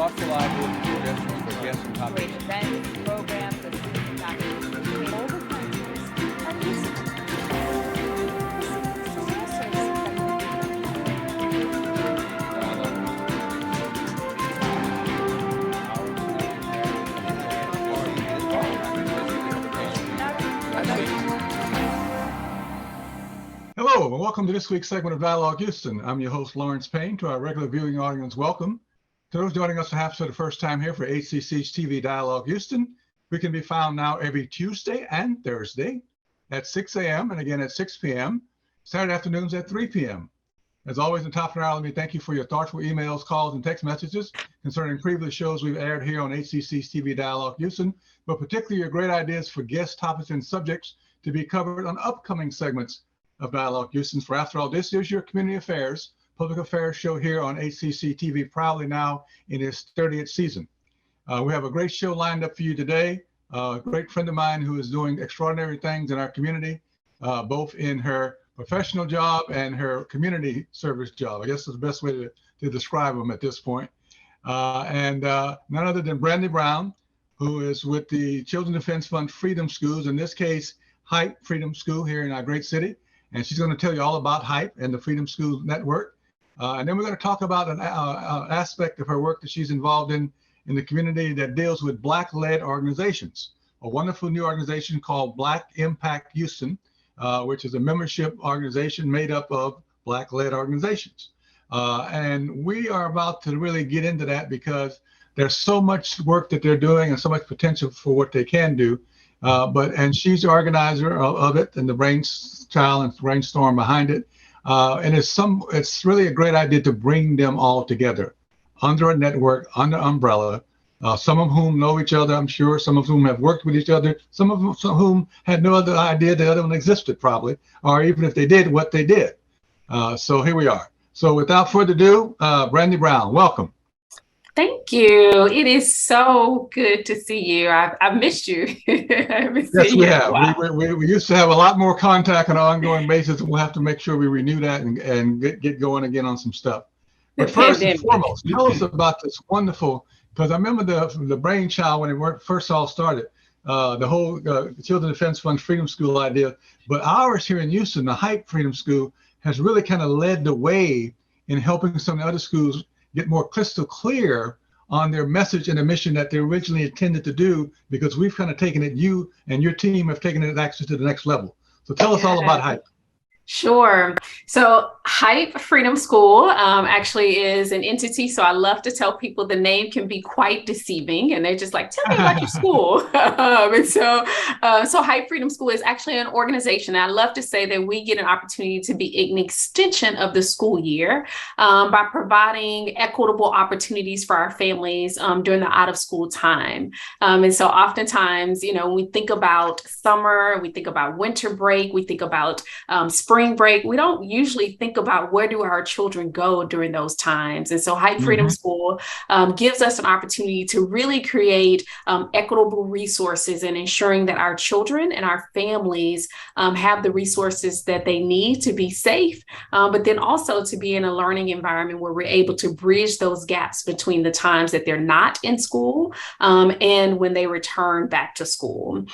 thoughtful ideas, suggestions for guests and topics. Great events, programs, and student activities. All the countries are listening. Hello, and welcome to this week's segment of Dialogue Houston. I'm your host, Lawrence Payne. To our regular viewing audience, welcome. To those joining us perhaps for the first time here for HCC's TV Dialogue Houston, we can be found now every Tuesday and Thursday at 6 a.m. and again at 6 p.m., Saturday afternoons at 3 p.m. As always, in top of the hour, let me thank you for your thoughtful emails, calls, and text messages concerning previous shows we've aired here on HCC's TV Dialogue Houston, but particularly your great ideas for guest topics and subjects to be covered on upcoming segments of Dialogue Houston. For after all, this is your community affairs, public affairs show here on HCC TV, proudly now in its 30th season. We have a great show lined up for you today. A great friend of mine who is doing extraordinary things in our community, both in her professional job and her community service job. I guess is the best way to describe them at this point. And none other than Brandi Brown, who is with the Children's Defense Fund Freedom Schools, in this case, HPYE Freedom School here in our great city. And she's going to tell you all about HPYE and the Freedom Schools Network. And then we're going to talk about an aspect of her work that she's involved in the community that deals with Black-led organizations. A wonderful new organization called Black Impact Houston, which is a membership organization made up of Black-led organizations. And we are about to really get into that because there's so much work that they're doing and so much potential for what they can do. And she's the organizer of it and the brainchild and brainstorm behind it. And it's really a great idea to bring them all together under a network, under umbrella, some of whom know each other, I'm sure, some of whom have worked with each other, some of whom had no other idea the other one existed probably, or even if they did, what they did. So here we are. So without further ado, Brandi Brown, welcome. Thank you. It is so good to see you. I've missed you. Yes, we have. Wow. We used to have a lot more contact on an ongoing basis. We'll have to make sure we renew that and get going again on some stuff. But first and foremost, tell us about this wonderful, because I remember the brainchild when it first all started, the whole Children's Defense Fund Freedom School idea. But ours here in Houston, the HPYE Freedom School, has really kind of led the way in helping some of the other schools get more crystal clear on their message and the mission that they originally intended to do, because we've kind of taken it, you and your team have taken it actually to the next level. So tell us all about HPYE. Sure. So HPYE Freedom School actually is an entity. So I love to tell people the name can be quite deceiving, and they're just like, tell me about your school. So HPYE Freedom School is actually an organization. And I love to say that we get an opportunity to be an extension of the school year by providing equitable opportunities for our families during the out of school time. And so oftentimes, when we think about summer, we think about winter break, we think about spring break, we don't usually think about where do our children go during those times. And so HPYE Freedom School gives us an opportunity to really create equitable resources and ensuring that our children and our families have the resources that they need to be safe, but then also to be in a learning environment where we're able to bridge those gaps between the times that they're not in school and when they return back to school.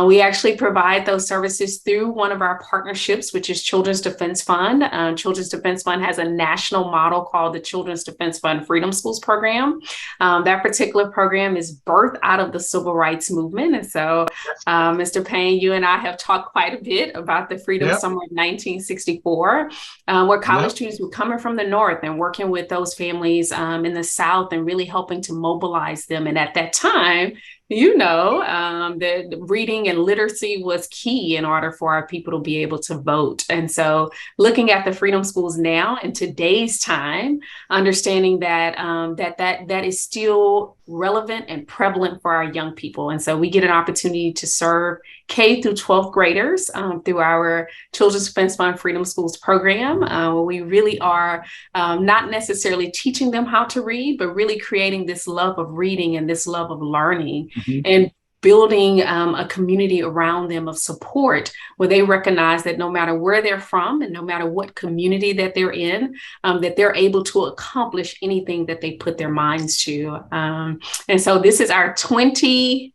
We actually provide those services through one of our partnerships, which is Children's Defense Fund. Children's Defense Fund has a national model called the Children's Defense Fund Freedom Schools program. That particular program is birthed out of the civil rights movement. And so, Mr. Payne, you and I have talked quite a bit about the Freedom Summer of 1964, where college students were coming from the North and working with those families in the South and really helping to mobilize them. And at that time, that reading and literacy was key in order for our people to be able to vote. And so looking at the Freedom Schools now in today's time, understanding that that is still relevant and prevalent for our young people. And so we get an opportunity to serve K through 12th graders through our Children's Defense Fund Freedom Schools program, where we really are not necessarily teaching them how to read, but really creating this love of reading and this love of learning. And building a community around them of support where they recognize that no matter where they're from and no matter what community that they're in, that they're able to accomplish anything that they put their minds to. And so this is our 23rd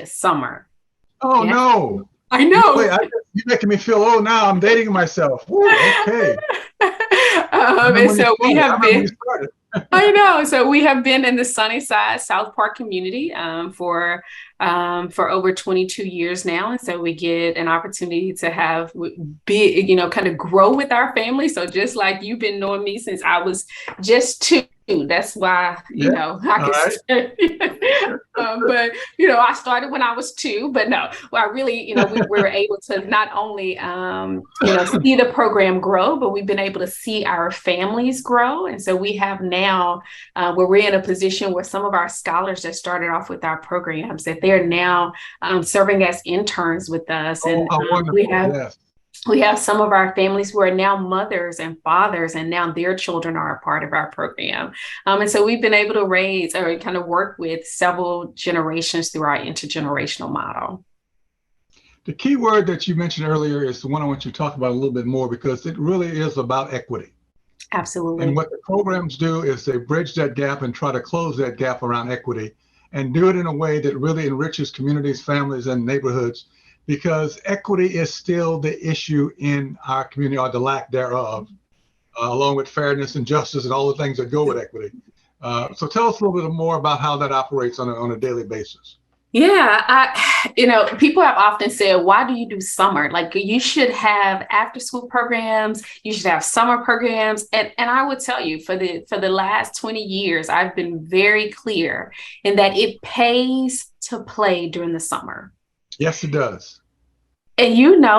summer. Oh, yeah. No. I know. Wait, you're making me feel old now. I'm dating myself. Ooh, okay. And so we have been. I know. So we have been in the Sunnyside South Park community for over 22 years now, and so we get an opportunity to have kind of grow with our family. So just like you've been knowing me since I was just 2. That's why, I can but, I started when I was 2, but no, well, I really, we were able to not only, see the program grow, but we've been able to see our families grow. And so we have now where we're in a position where some of our scholars that started off with our programs, that they're now serving as interns with us. And we have some of our families who are now mothers and fathers, and now their children are a part of our program. And so we've been able to raise or kind of work with several generations through our intergenerational model. The key word that you mentioned earlier is the one I want you to talk about a little bit more, because it really is about equity. Absolutely. And what the programs do is they bridge that gap and try to close that gap around equity, and do it in a way that really enriches communities, families, and neighborhoods. Because equity is still the issue in our community, or the lack thereof, along with fairness and justice and all the things that go with equity. So tell us a little bit more about how that operates on a daily basis. Yeah, people have often said, why do you do summer? Like, you should have after school programs, you should have summer programs. And I would tell you, for the last 20 years, I've been very clear in that it pays to play during the summer. Yes, it does. And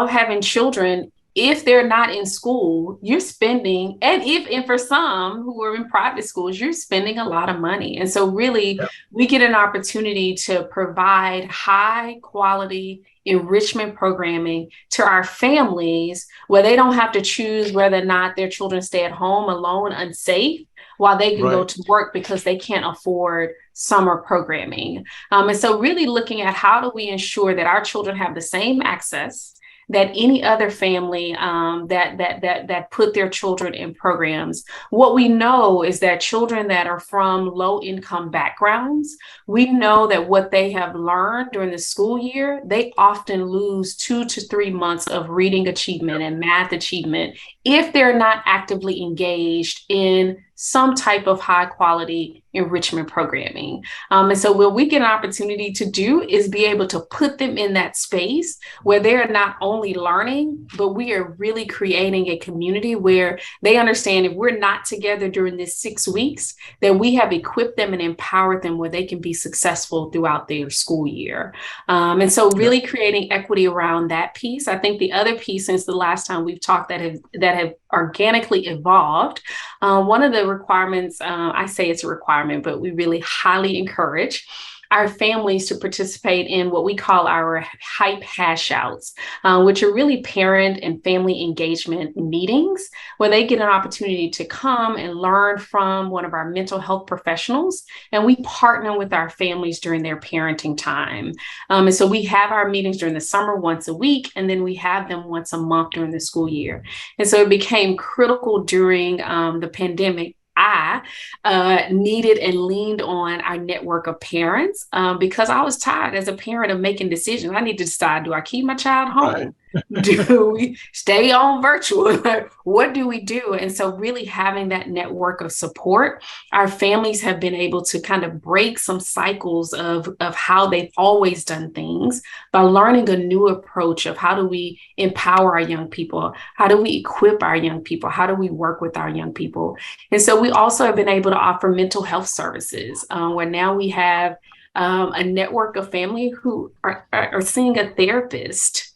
having children, if they're not in school, you're spending, and for some who are in private schools, you're spending a lot of money. And so really, we get an opportunity to provide high quality enrichment programming to our families where they don't have to choose whether or not their children stay at home alone, unsafe, while they can go to work because they can't afford summer programming. And so really looking at how do we ensure that our children have the same access that any other family that put their children in programs. What we know is that children that are from low income backgrounds, we know that what they have learned during the school year, they often lose 2 to 3 months of reading achievement and math achievement if they're not actively engaged in some type of high quality enrichment programming. And so what we get an opportunity to do is be able to put them in that space where they're not only learning, but we are really creating a community where they understand if we're not together during this 6 weeks, that we have equipped them and empowered them where they can be successful throughout their school year. And so really creating equity around that piece. I think the other piece since the last time we've talked that have organically evolved, one of the requirements, I say it's a requirement, but we really highly encourage our families to participate in what we call our HYPE hashouts, which are really parent and family engagement meetings where they get an opportunity to come and learn from one of our mental health professionals. And we partner with our families during their parenting time. And so we have our meetings during the summer once a week, and then we have them once a month during the school year. And so it became critical during the pandemic. I needed and leaned on our network of parents because I was tired as a parent of making decisions. I need to decide, do I keep my child home? Do we stay on virtual? What do we do? And so really having that network of support, our families have been able to kind of break some cycles of how they've always done things by learning a new approach of how do we empower our young people? How do we equip our young people? How do we work with our young people? And so we also have been able to offer mental health services where now we have a network of family who are seeing a therapist.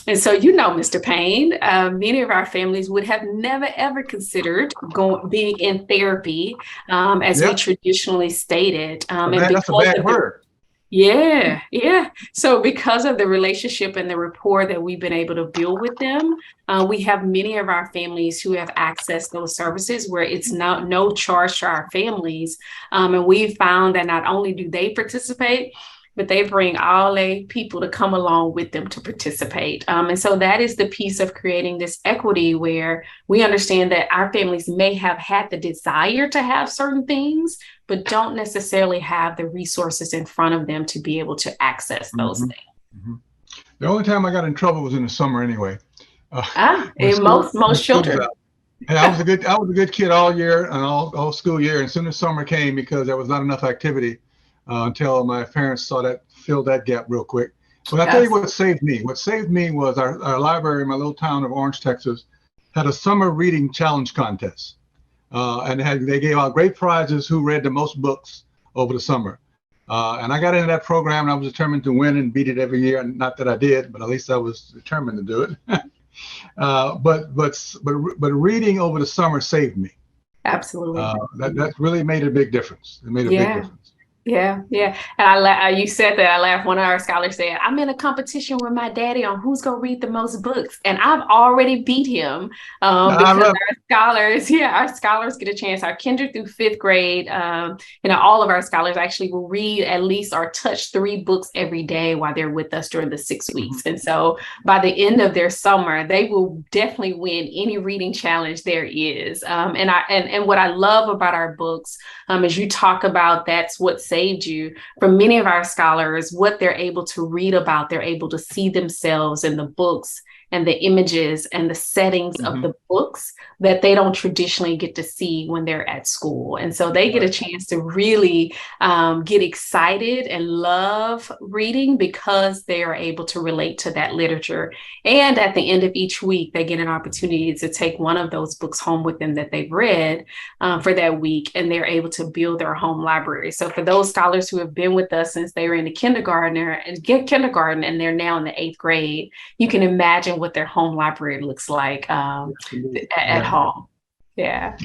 And so, Mr. Payne, many of our families would have never, ever considered being in therapy as we traditionally stated. That's a bad word. Yeah. So because of the relationship and the rapport that we've been able to build with them, we have many of our families who have accessed those services where it's no charge to our families. And we've found that not only do they participate, but they bring all the people to come along with them to participate. And so that is the piece of creating this equity where we understand that our families may have had the desire to have certain things, but don't necessarily have the resources in front of them to be able to access those things. Mm-hmm. The only time I got in trouble was in the summer anyway. In most children. Hey, I was a good kid all year and all school year. And soon as summer came, because there was not enough activity until my parents filled that gap real quick. But I'll tell you what saved me. What saved me was our library in my little town of Orange, Texas, had a summer reading challenge contest. And they gave out great prizes who read the most books over the summer. And I got into that program and I was determined to win and beat it every year. And not that I did, but at least I was determined to do it. But reading over the summer saved me. Absolutely. That really made a big difference. It made a big difference. Yeah. And you said that. I laughed. One of our scholars said, I'm in a competition with my daddy on who's going to read the most books. And I've already beat him because our scholars get a chance. Our kinder through fifth grade, all of our scholars actually will read at least or touch 3 books every day while they're with us during the 6 weeks. And so by the end of their summer, they will definitely win any reading challenge there is. And what I love about our books, as you talk about, that's what saved you. For many of our scholars, what they're able to read about, they're able to see themselves in the books and the images and the settings of the books that they don't traditionally get to see when they're at school. And so they get a chance to really get excited and love reading because they are able to relate to that literature. And at the end of each week, they get an opportunity to take one of those books home with them that they've read for that week, and they're able to build their home library. So for those scholars who have been with us since they were in the kindergarten and they're now in the 8th grade, you can imagine what their home library looks like at home. Yeah.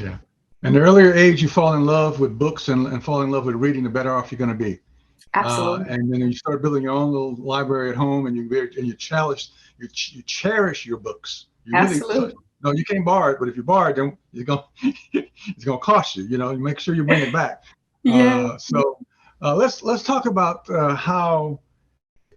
And the earlier age you fall in love with books and fall in love with reading, the better off you're going to be. Absolutely. And then you start building your own little library at home, and you cherish your books. Absolutely. No, you can't borrow it, but if you borrow it, then it's gonna cost you. You make sure you bring it back. So let's talk about how,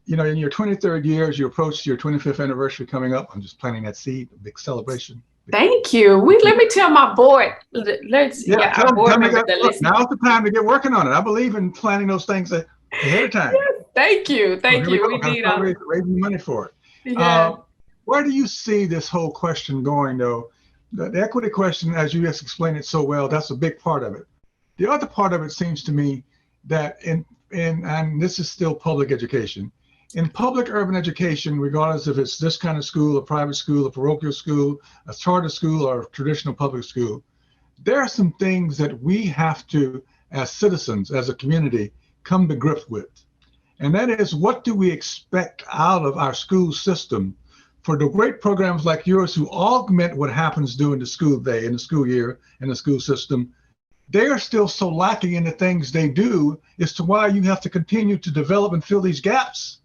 in your 23rd year, as you approach your 25th anniversary coming up. I'm just planting that seed, a big celebration. Thank you. Let me tell my board. Our board members that listen. Now's the time to get working on it. I believe in planning those things ahead of time. Thank you. We need raising money for it. Yeah. Where do you see this whole question going, though? The equity question, as you just explained it so well, that's a big part of it. The other part of it seems to me that and this is still public education. In public urban education, regardless if it's this kind of school, a private school, a parochial school, a charter school, or a traditional public school, there are some things that we have to, as citizens, as a community, come to grips with. And that is, what do we expect out of our school system for the great programs like yours who augment what happens during the school day, in the school year, in the school system? They are still so lacking in the things they do as to why you have to continue to develop and fill these gaps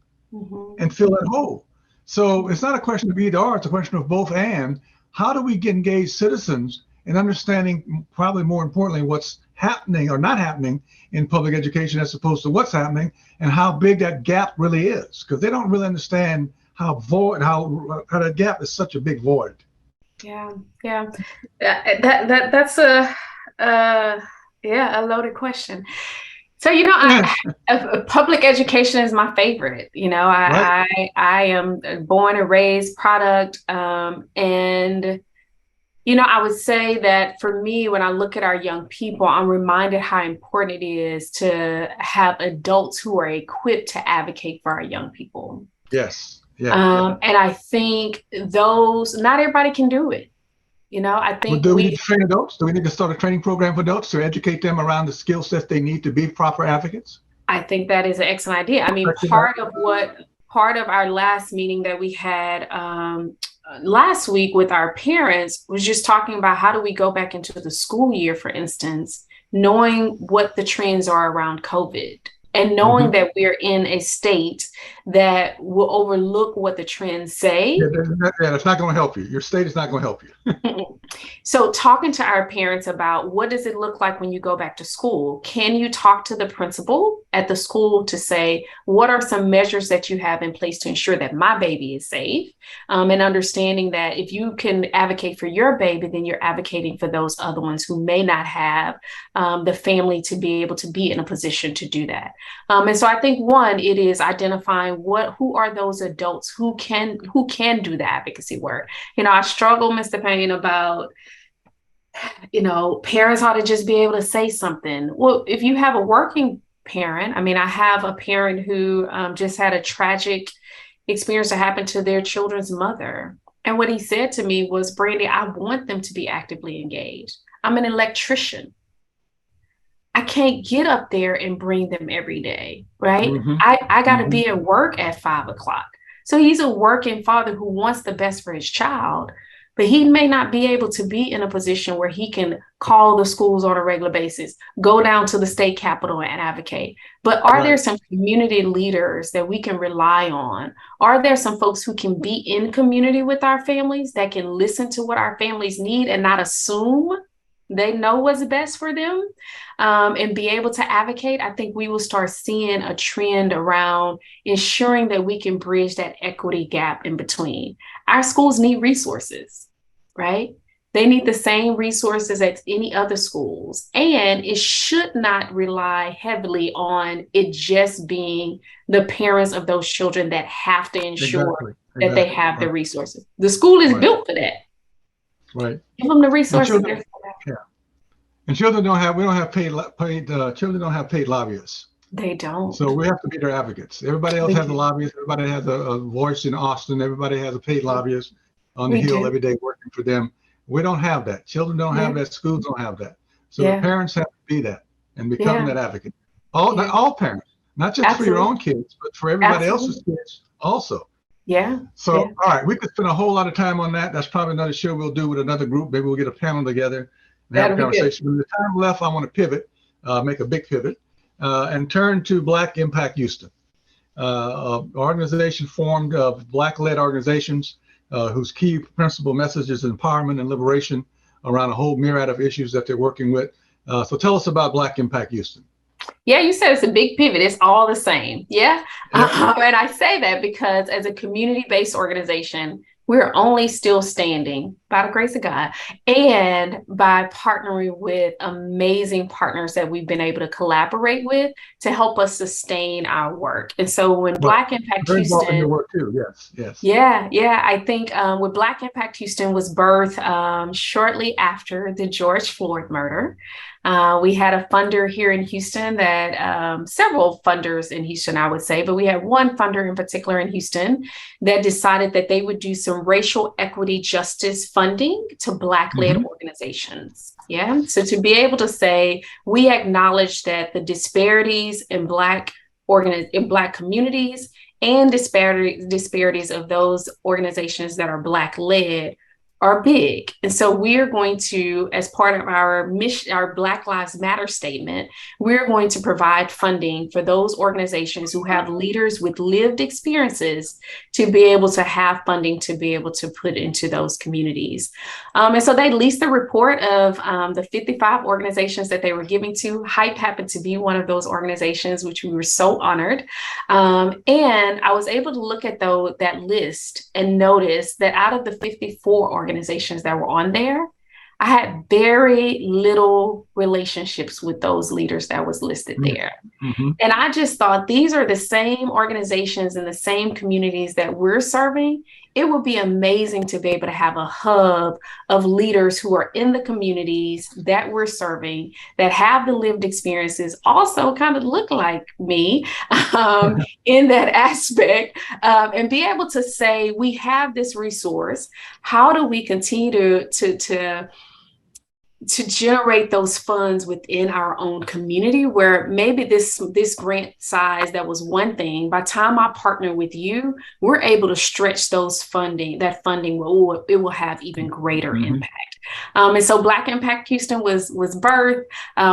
and fill that hole. So it's not a question of either or, it's a question of both and. How do we get engaged citizens in understanding, probably more importantly, what's happening or not happening in public education as opposed to what's happening, and how big that gap really is? Because they don't really understand how that gap is such a big void. That's a loaded question. So public education is my favorite. I am born and raised product, and I would say that for me, when I look at our young people, I'm reminded how important it is to have adults who are equipped to advocate for our young people. Yes. And I think not everybody can do it. I think do we need to train adults? Do we need to start a training program for adults to educate them around the skill sets they need to be proper advocates? I think that is an excellent idea. I mean, part of our last meeting that we had last week with our parents was just talking about how do we go back into the school year, for instance, knowing what the trends are around COVID. and knowing that we're in a state that will overlook what the trends say. Yeah, that's not going to help you. Your state is not going to help you. So talking to our parents about what does it look like when you go back to school? Can you talk to the principal at the school to say, what are some measures that you have in place to ensure that my baby is safe? And understanding that if you can advocate for your baby, then you're advocating for those other ones who may not have the family to be able to be in a position to do that. And so I think one, it is identifying who are those adults who can do the advocacy work. I struggle, Mr. Payne, about parents ought to just be able to say something. Well, if you have a working parent, I have a parent who just had a tragic experience that happened to their children's mother. And what he said to me was, Brandi, I want them to be actively engaged. I'm an electrician. I can't get up there and bring them every day, right? I got to be at work at 5 o'clock. So he's a working father who wants the best for his child, but he may not be able to be in a position where he can call the schools on a regular basis, go down to the state capitol and advocate. But are there some community leaders that we can rely on? Are there some folks who can be in community with our families that can listen to what our families need and not assume they know what's best for them, and be able to advocate? I think we will start seeing a trend around ensuring that we can bridge that equity gap in between. Our schools need resources, right? They need the same resources as any other schools. And it should not rely heavily on it just being the parents of those children that have to ensure that they have the resources. The school is built for that. Right. Give them the resources. And children don't have paid lobbyists. They don't. So we have to be their advocates. Everybody else has a lobbyist. Everybody has a voice in Austin. Everybody has a paid lobbyist on the Hill every day working for them. We don't have that. Children don't have that. Schools don't have that. So parents have to be that and become that advocate. All parents, not just for your own kids, but for everybody else's kids also. Yeah. So, all right, we could spend a whole lot of time on that. That's probably another show we'll do with another group. Maybe we'll get a panel together and have a conversation. With the time left, I want to pivot, make a big pivot, and turn to Black Impact Houston, an organization formed of Black-led organizations whose key principal message is empowerment and liberation around a whole myriad of issues that they're working with. So tell us about Black Impact Houston. Yeah, you said it's a big pivot. It's all the same. Yeah. And I say that because as a community-based organization, we're only still standing by the grace of God and by partnering with amazing partners that we've been able to collaborate with to help us sustain our work. And so when Black Impact Houston, your work too. Yes. Yeah. I think with Black Impact Houston was birthed shortly after the George Floyd murder. We had a funder here in Houston that several funders in Houston, I would say, but we had one funder in particular in Houston that decided that they would do some racial equity justice funding to Black-led organizations. Yeah. So to be able to say, we acknowledge that the disparities in Black communities and disparities of those organizations that are Black-led are big. And so we're going to, as part of our mission, our Black Lives Matter statement, we're going to provide funding for those organizations who have leaders with lived experiences to be able to have funding to be able to put into those communities. And so they leased the report of the 55 organizations that they were giving to. HPYE happened to be one of those organizations, which we were so honored. And I was able to look at that list and notice that out of the 54 organizations that were on there, I had very little relationships with those leaders that was listed there. And I just thought these are the same organizations in the same communities that we're serving. It would be amazing to be able to have a hub of leaders who are in the communities that we're serving, that have the lived experiences, also kind of look like me in that aspect, and be able to say, we have this resource. How do we continue to to generate those funds within our own community, where maybe this grant size that was one thing, by the time I partner with you, we're able to stretch that funding will have even greater impact. And so Black Impact Houston was birthed.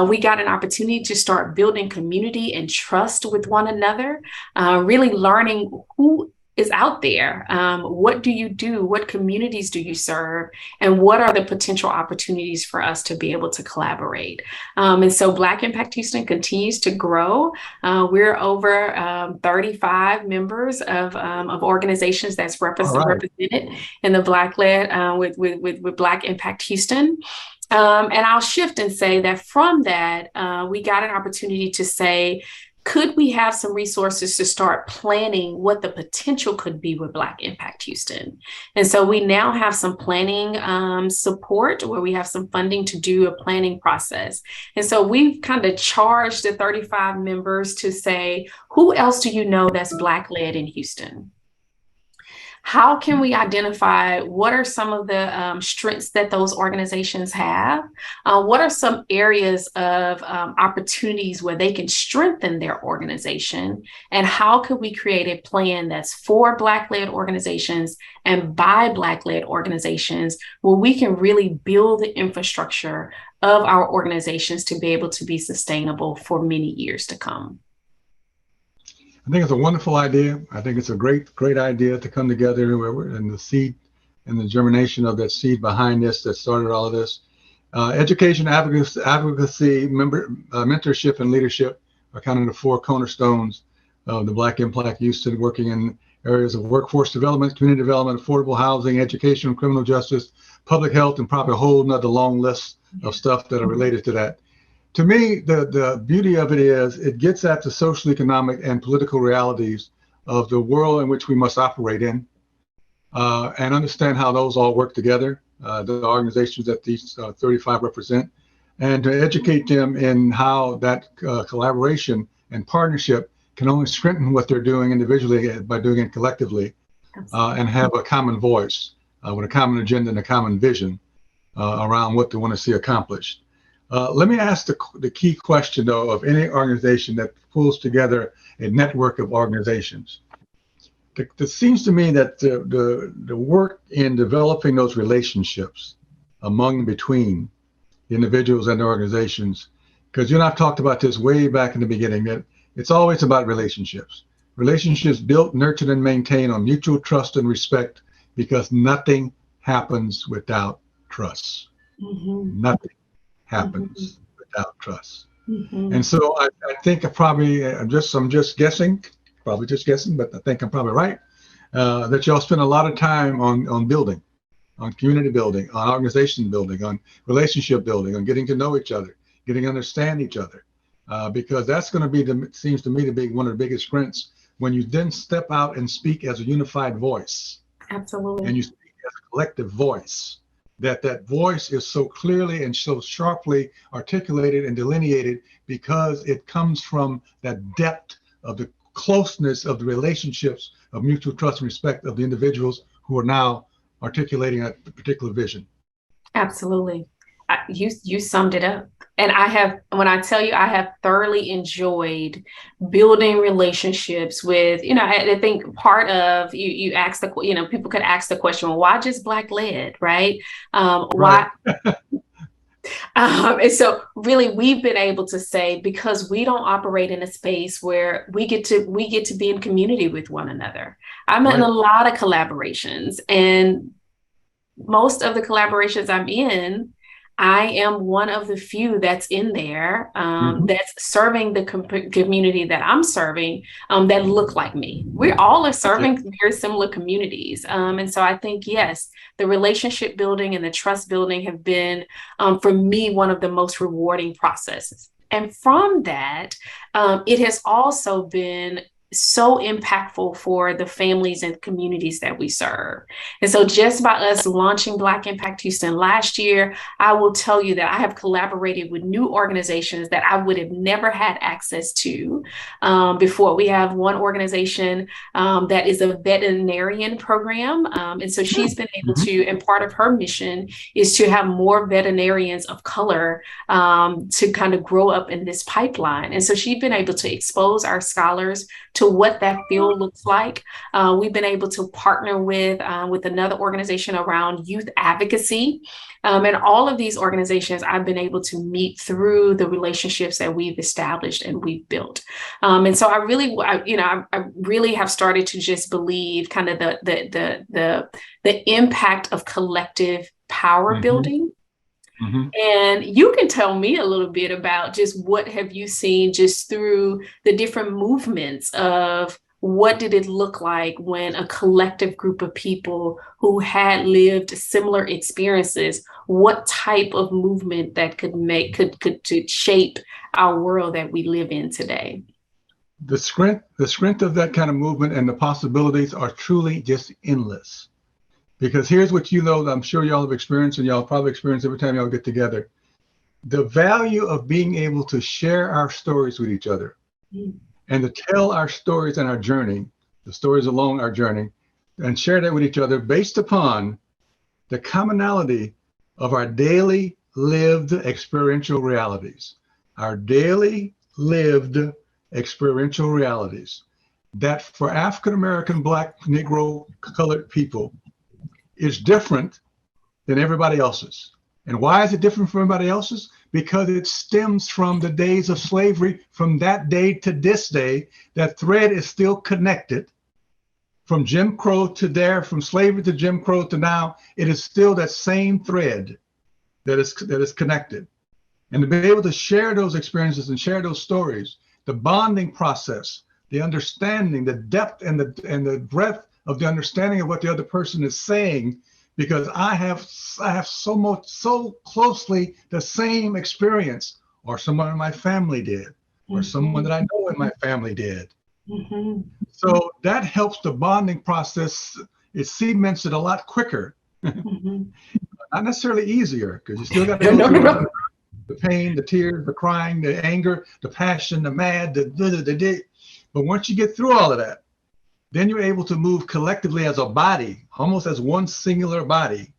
We got an opportunity to start building community and trust with one another, really learning who is out there. What do you do? What communities do you serve? And what are the potential opportunities for us to be able to collaborate? And so Black Impact Houston continues to grow. We're over 35 members of organizations that's represented in the Black-led with Black Impact Houston. And I'll shift and say that from that, we got an opportunity to say, could we have some resources to start planning what the potential could be with Black Impact Houston? And so we now have some planning support, where we have some funding to do a planning process. And so we've kind of charged the 35 members to say, who else do you know that's Black-led in Houston? How can we identify what are some of the strengths that those organizations have? What are some areas of opportunities where they can strengthen their organization? And how could we create a plan that's for Black-led organizations and by Black-led organizations, where we can really build the infrastructure of our organizations to be able to be sustainable for many years to come? I think it's a wonderful idea. I think it's a great idea to come together, and the seed and the germination of that seed behind this that started all of this. Education, advocacy, mentorship, and leadership are kind of the four cornerstones of the Black Impact Houston, working in areas of workforce development, community development, affordable housing, education, criminal justice, public health, and probably a whole nother long list of stuff that are related to that. To me, the beauty of it is it gets at the social, economic, and political realities of the world in which we must operate in, and understand how those all work together, the organizations that these 35 represent, and to educate them in how that collaboration and partnership can only strengthen what they're doing individually by doing it collectively, and have a common voice with a common agenda and a common vision around what they want to see accomplished. Let me ask the key question, though, of any organization that pulls together a network of organizations. It seems to me that the work in developing those relationships among and between the individuals and the organizations, because you and I've talked about this way back in the beginning, that it's always about relationships. Relationships built, nurtured, and maintained on mutual trust and respect, because nothing happens without trust. Nothing happens without trust. And so I think I'm just guessing, but I think I'm probably right, that y'all spend a lot of time on building, on community building, on organization building, on relationship building, on getting to know each other, getting to understand each other, because that's going to be, seems to me to be one of the biggest strengths when you then step out and speak as a unified voice. Absolutely. And you speak as a collective voice. That voice is so clearly and so sharply articulated and delineated because it comes from that depth of the closeness of the relationships of mutual trust and respect of the individuals who are now articulating a particular vision. Absolutely. You summed it up. And when I tell you, I have thoroughly enjoyed building relationships with, I think part of you asked people could ask the question, well, why just Black-led, right? Why? And so really we've been able to say, because we don't operate in a space where we get to be in community with one another. I'm in a lot of collaborations, and most of the collaborations I'm in, I am one of the few that's in there that's serving the community that I'm serving that look like me. We all are serving very similar communities. And so I think, yes, the relationship building and the trust building have been, for me, one of the most rewarding processes. And from that, it has also been so impactful for the families and communities that we serve. And so just by us launching Black Impact Houston last year, I will tell you that I have collaborated with new organizations that I would have never had access to before. We have one organization that is a veterinarian program. And so she's been able to, and part of her mission is to have more veterinarians of color to kind of grow up in this pipeline. And so she's been able to expose our scholars to what that field looks like. We've been able to partner with another organization around youth advocacy. And all of these organizations I've been able to meet through the relationships that we've established and we've built. And so I really have started to just believe kind of the impact of collective power building. And you can tell me a little bit about just what have you seen just through the different movements of what did it look like when a collective group of people who had lived similar experiences, what type of movement that could shape our world that we live in today? The strength of that kind of movement and the possibilities are truly just endless. Because here's what I'm sure y'all have experienced, and y'all probably experience every time y'all get together. The value of being able to share our stories with each other and to tell our stories and our journey, the stories along our journey, and share that with each other based upon the commonality of our daily lived experiential realities. Our daily lived experiential realities that for African American, Black, Negro, colored people is different than everybody else's. And why is it different from everybody else's? Because it stems from the days of slavery. From that day to this day, that thread is still connected. From Jim Crow to there, from slavery to Jim Crow to now, it is still that same thread that is connected. And to be able to share those experiences and share those stories, the bonding process, the understanding, the depth and the breadth of the understanding of what the other person is saying, because I have so closely the same experience, or someone in my family did, or someone that I know in my family did. So that helps the bonding process. It cements it a lot quicker. Not necessarily easier, because you still got to go through the pain, the tears, the crying, the anger, the passion, the mad, the. But once you get through all of that, then you're able to move collectively as a body, almost as one singular body,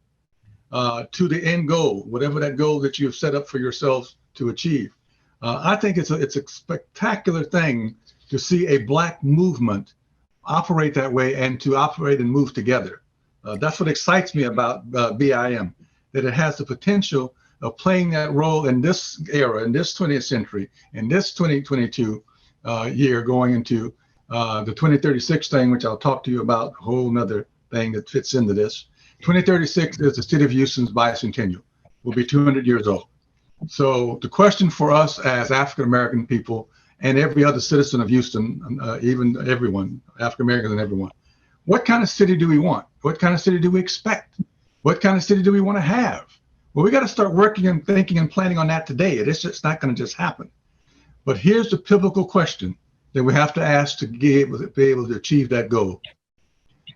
to the end goal, whatever that goal that you have set up for yourselves to achieve. I think it's a spectacular thing to see a Black movement operate that way and to operate and move together. That's what excites me about BIM, that it has the potential of playing that role in this era, in this 20th century, in this 2022 year, going into the 2036 thing, which I'll talk to you about, a whole nother thing that fits into this. 2036 is the city of Houston's bicentennial. We'll be 200 years old. So the question for us as African-American people and every other citizen of Houston, even everyone, African-Americans and everyone, what kind of city do we want? What kind of city do we expect? What kind of city do we want to have? Well, we got to start working and thinking and planning on that today. It's just not going to just happen. But here's the pivotal question that we have to ask to be able to achieve that goal.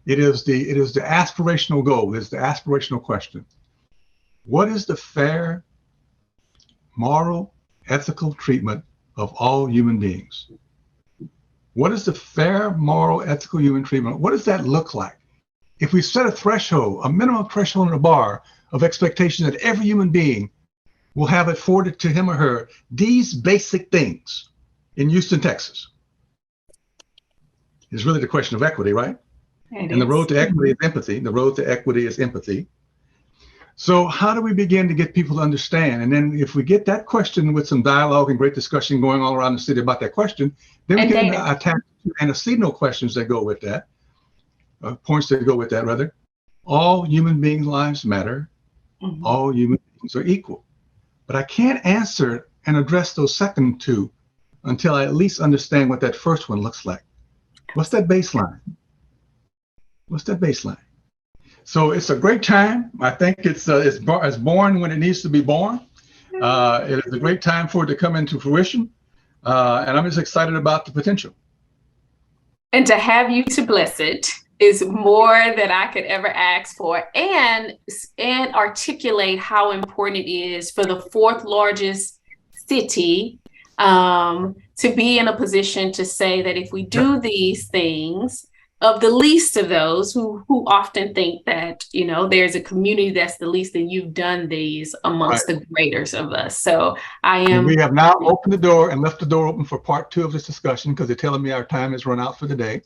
It is the aspirational goal. It's the aspirational question. What is the fair, moral, ethical treatment of all human beings? What is the fair, moral, ethical human treatment? What does that look like? If we set a threshold, a minimum threshold in a bar of expectation that every human being will have afforded to him or her these basic things in Houston, Texas, is really the question of equity, right? And the road to equity is empathy. The road to equity is empathy. So how do we begin to get people to understand? And then if we get that question with some dialogue and great discussion going all around the city about that question, then we can attack antecedent questions that go with that, points that go with that, rather. All human beings' lives matter. All human beings are equal. But I can't answer and address those second two until I at least understand what that first one looks like. What's that baseline? What's that baseline? So it's a great time. I think it's born when it needs to be born. It is a great time for it to come into fruition. And I'm just excited about the potential. And to have you to bless it is more than I could ever ask for, and articulate how important it is for the fourth largest city to be in a position to say that if we do these things, of the least of those who often think that, you know, there's a community that's the least, and you've done these amongst the greaters of us. So And we have now opened the door and left the door open for part 2 of this discussion, because they're telling me our time has run out for the day.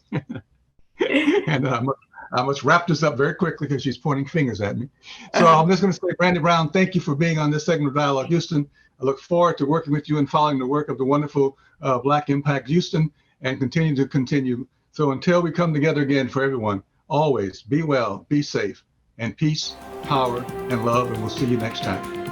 And I must wrap this up very quickly because she's pointing fingers at me. So I'm just going to say, Brandi Brown, thank you for being on this segment of Dialogue Houston. I look forward to working with you and following the work of the wonderful Black Impact Houston, and continue. So until we come together again, for everyone, always be well, be safe, and peace, power, and love, and we'll see you next time.